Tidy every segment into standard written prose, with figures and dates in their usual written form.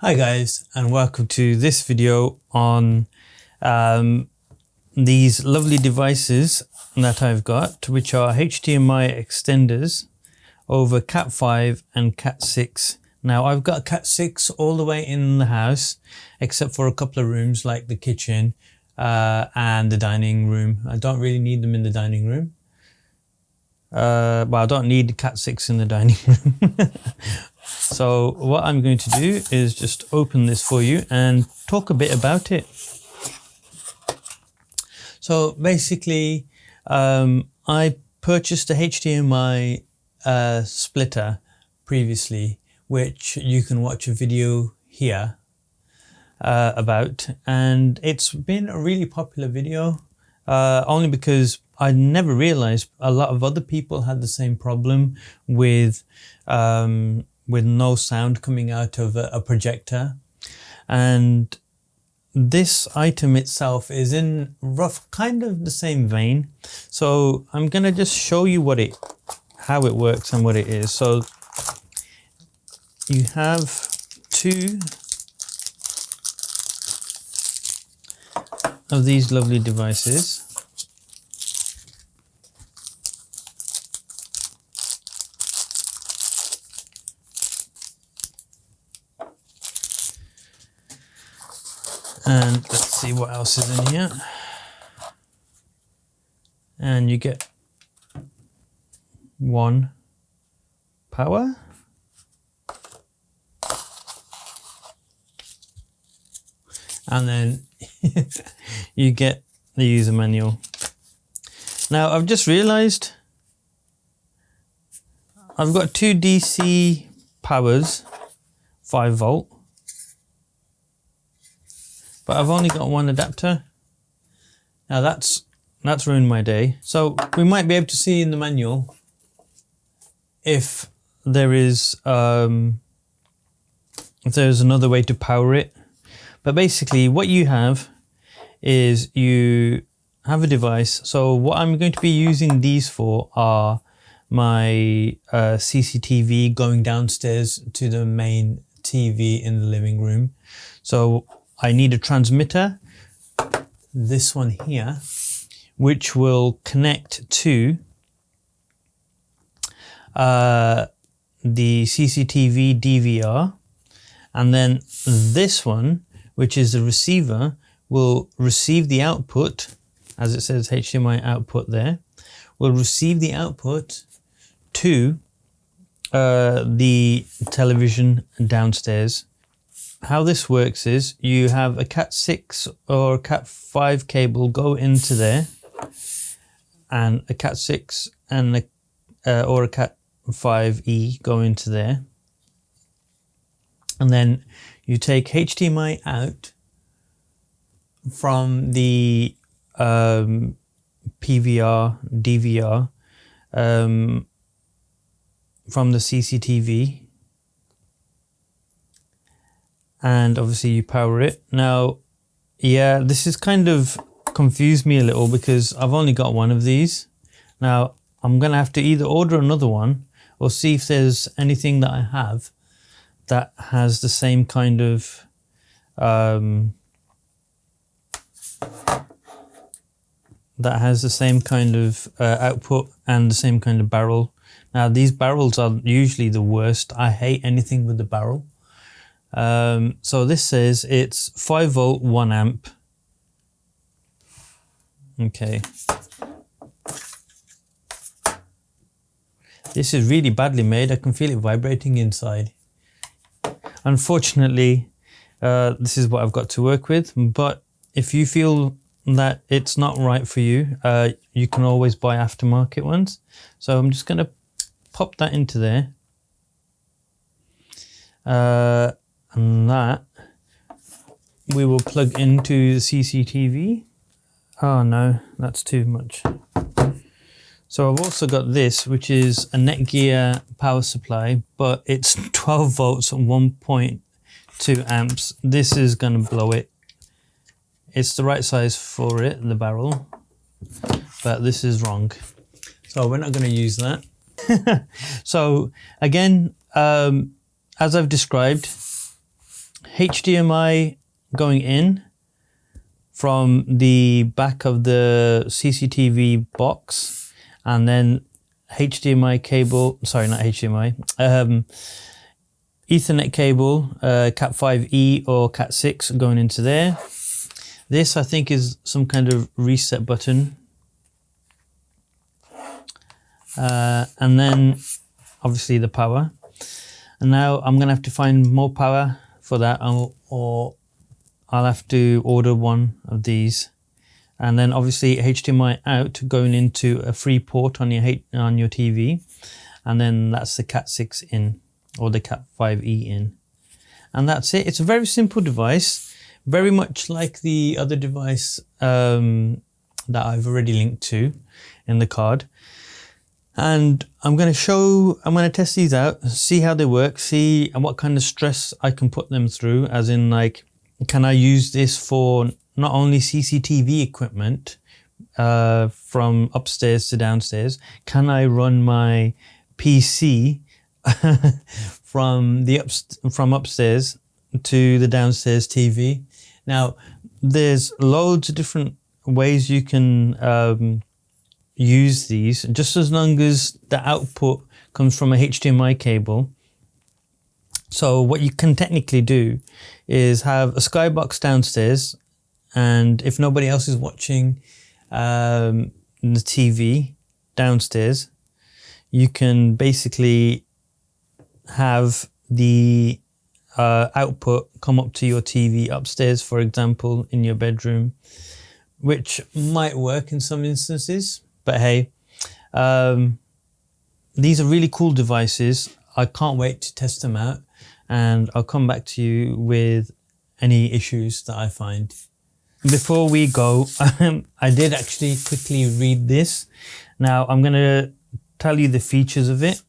Hi guys, and welcome to this video on these lovely devices that I've got, which are HDMI extenders over cat5 and cat6. Now I've got cat6 all the way in the house, except for a couple of rooms like the kitchen and the dining room. I don't really need them in the dining room. Well, I don't need cat6 in the dining room. So what I'm going to do is just open this for you and talk a bit about it. So basically, I purchased a HDMI splitter previously, which you can watch a video here about, and it's been a really popular video only because I never realized a lot of other people had the same problem with no sound coming out of a projector. And this item itself is in rough kind of the same vein. So I'm gonna just show you how it works and what it is. So you have two of these lovely devices. And let's see what else is in here. And you get one power. And then you get the user manual. Now I've just realized I've got two DC powers, 5 volt. But I've only got one adapter. Now that's ruined my day. So we might be able to see in the manual if there's another way to power it. But basically what you have is you have a device. So what I'm going to be using these for are my CCTV going downstairs to the main TV in the living room. So I need a transmitter, this one here, which will connect to the CCTV DVR, and then this one, which is the receiver, will receive the output, as it says HDMI output there, will receive the output to the television downstairs. How this works is you have a cat6 or cat5 cable go into there, and a cat6 and or a cat5e go into there, and then you take HDMI out from the PVR, DVR, from the CCTV, and obviously you power it. Now, yeah, this has kind of confused me a little because I've only got one of these. Now, I'm gonna have to either order another one or see if there's anything that I have that has the same kind of output and the same kind of barrel. Now, these barrels are usually the worst. I hate anything with the barrel. So this says it's 5 volt, 1 amp. Okay. This is really badly made. I can feel it vibrating inside. Unfortunately, this is what I've got to work with. But if you feel that it's not right for you, you can always buy aftermarket ones. So I'm just going to pop that into there. And that we will plug into the CCTV. Oh no, that's too much. So I've also got this, which is a Netgear power supply, but it's 12 volts and 1.2 amps. This is gonna blow it. It's the right size for it, the barrel, but this is wrong. So we're not gonna use that. So again, as I've described, HDMI going in from the back of the CCTV box, and then HDMI cable, sorry, not HDMI, Ethernet cable, cat5e or cat6 going into there. This I think is some kind of reset button. And then obviously the power. And now I'm gonna have to find more power for that, or I'll have to order one of these. And then obviously HDMI out going into a free port on your TV, and then that's the cat6 in, or the cat5e in, and that's it. It's a very simple device, very much like the other device that I've already linked to in the card. And I'm going to test these out, see how they work, see what kind of stress I can put them through, as in, like, can I use this for not only CCTV equipment from upstairs to downstairs, can I run my PC from upstairs to the downstairs TV? Now, there's loads of different ways you can use these, just as long as the output comes from a HDMI cable. So what you can technically do is have a skybox downstairs, and if nobody else is watching the TV downstairs, you can basically have the output come up to your TV upstairs, for example, in your bedroom, which might work in some instances. But hey, these are really cool devices. I can't wait to test them out, and I'll come back to you with any issues that I find. Before we go, I did actually quickly read this. Now I'm going to tell you the features of it.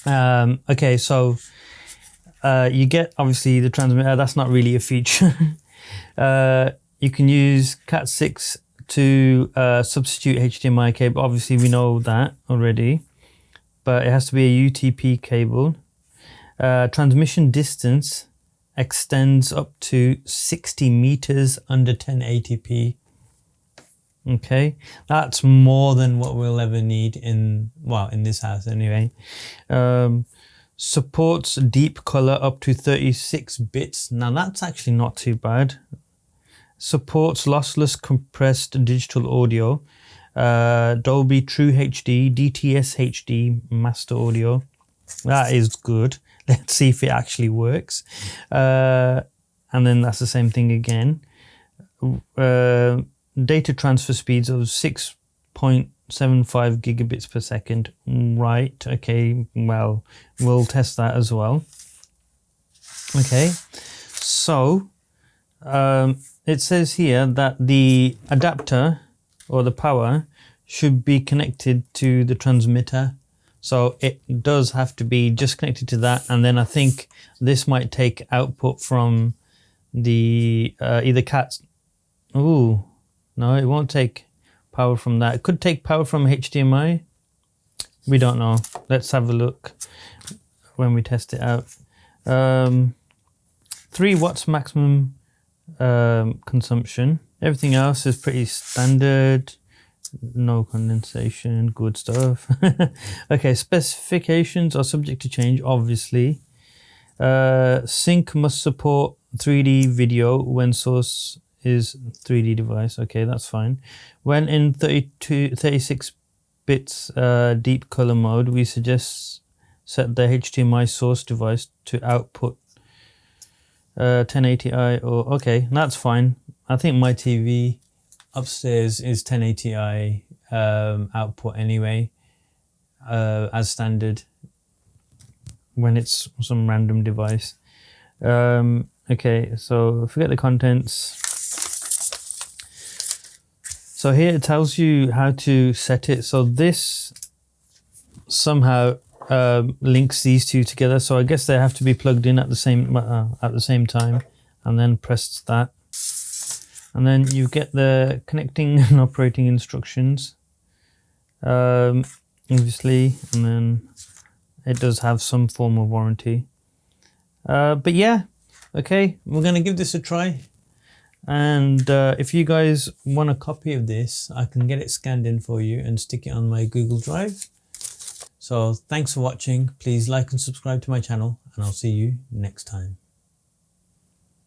Okay, so you get obviously the transmitter. That's not really a feature. You can use cat6 to substitute HDMI cable. Obviously we know that already, but it has to be a UTP cable. Transmission distance extends up to 60 meters under 1080p. Okay, that's more than what we'll ever need in this house anyway. Supports deep color up to 36 bits. Now that's actually not too bad. Supports lossless compressed digital audio, Dolby True HD, DTS HD master audio. That is good. Let's see if it actually works. And then that's the same thing again. Data transfer speeds of 6.75 gigabits per second. Right, okay, well, we'll test that as well. Okay, so it says here that the adapter or the power should be connected to the transmitter. So it does have to be just connected to that. And then I think this might take output from the either cat. Ooh, no, it won't take power from that. It could take power from HDMI. We don't know. Let's have a look when we test it out. 3 watts maximum consumption. Everything else is pretty standard. No condensation, good stuff. Okay, specifications are subject to change, obviously. Sync must support 3D video when source is 3D device. Okay, that's fine. When in 36 bits deep color mode, we suggest set the HDMI source device to output 1080i or okay, that's fine. I think my TV upstairs is 1080i output anyway, as standard when it's some random device. Okay, so forget the contents. So here it tells you how to set it. So this somehow links these two together. So I guess they have to be plugged in at the same time, and then press that. And then you get the connecting and operating instructions, obviously, and then it does have some form of warranty. But yeah, Okay, we're going to give this a try. And if you guys want a copy of this, I can get it scanned in for you and stick it on my Google Drive. So thanks for watching. Please like and subscribe to my channel, and I'll see you next time.